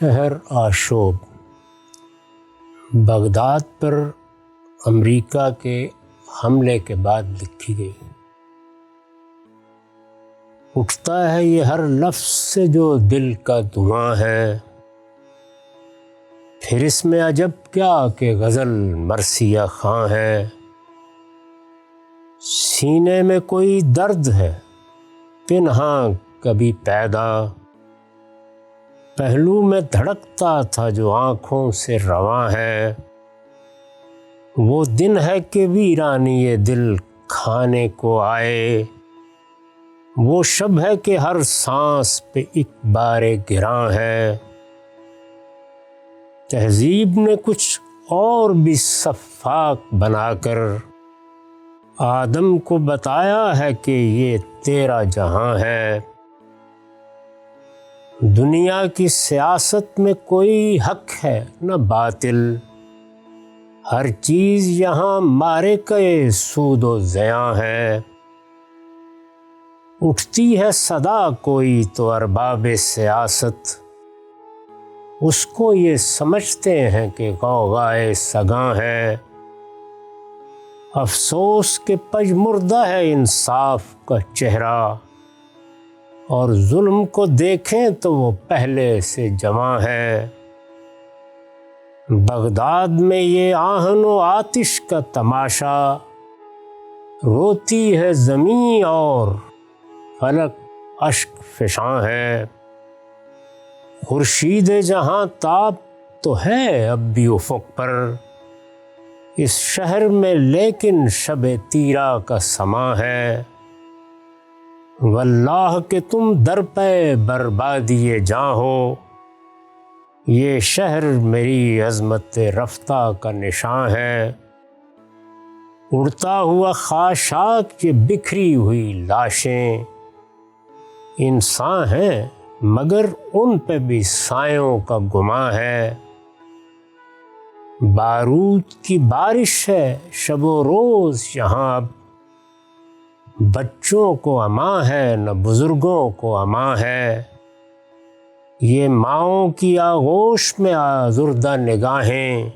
شہر آشوب بغداد پر امریکہ کے حملے کے بعد لکھی گئی۔ اٹھتا ہے یہ ہر لفظ سے جو دل کا دھواں ہے، پھر اس میں عجب کیا کہ غزل مرثیہ خواں ہے۔ سینے میں کوئی درد ہے پنہاں کبھی پیدا، پہلو میں دھڑکتا تھا جو آنکھوں سے رواں ہے۔ وہ دن ہے کہ ویرانی یہ دل کھانے کو آئے، وہ شب ہے کہ ہر سانس پہ ایک بار گراں ہے۔ تہذیب نے کچھ اور بھی سفاک بنا کر آدم کو بتایا ہے کہ یہ تیرا جہاں ہے۔ دنیا کی سیاست میں کوئی حق ہے نہ باطل، ہر چیز یہاں مارے کے سود و زیاں ہے۔ اٹھتی ہے صدا کوئی تو ارباب سیاست، اس کو یہ سمجھتے ہیں کہ غوغائے سگاں ہے۔ افسوس کہ پژمردہ ہے انصاف کا چہرہ، اور ظلم کو دیکھیں تو وہ پہلے سے جواں ہے۔ بغداد میں یہ آہن و آتش کا تماشا، روتی ہے زمین اور فلک اشک فشاں ہے۔ خورشید جہاں تاب تو ہے اب بھی افق پر، اس شہر میں لیکن شب تیرا کا سماں ہے۔ واللہ کہ تم در پہ بربادی جاں ہو، یہ شہر میری عظمت رفتہ کا نشاں ہے۔ اڑتا ہوا خاشاک یہ بکھری ہوئی لاشیں، انسان ہیں مگر ان پہ بھی سایوں کا گماں ہے۔ بارود کی بارش ہے شب و روز یہاں اب، بچوں کو امان ہے نہ بزرگوں کو امان ہے۔ یہ ماؤں کی آغوش میں آزردہ نگاہیں،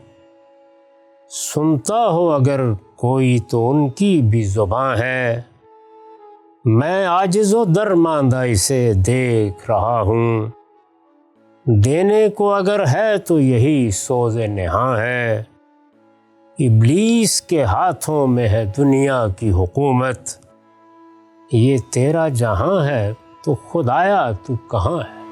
سنتا ہو اگر کوئی تو ان کی بھی زباں ہے۔ میں عاجز و درماندہ اسے دیکھ رہا ہوں، دینے کو اگر ہے تو یہی سوز نہاں ہے۔ ابلیس کے ہاتھوں میں ہے دنیا کی حکومت، یہ تیرا جہاں ہے تو خدایا تو کہاں ہے۔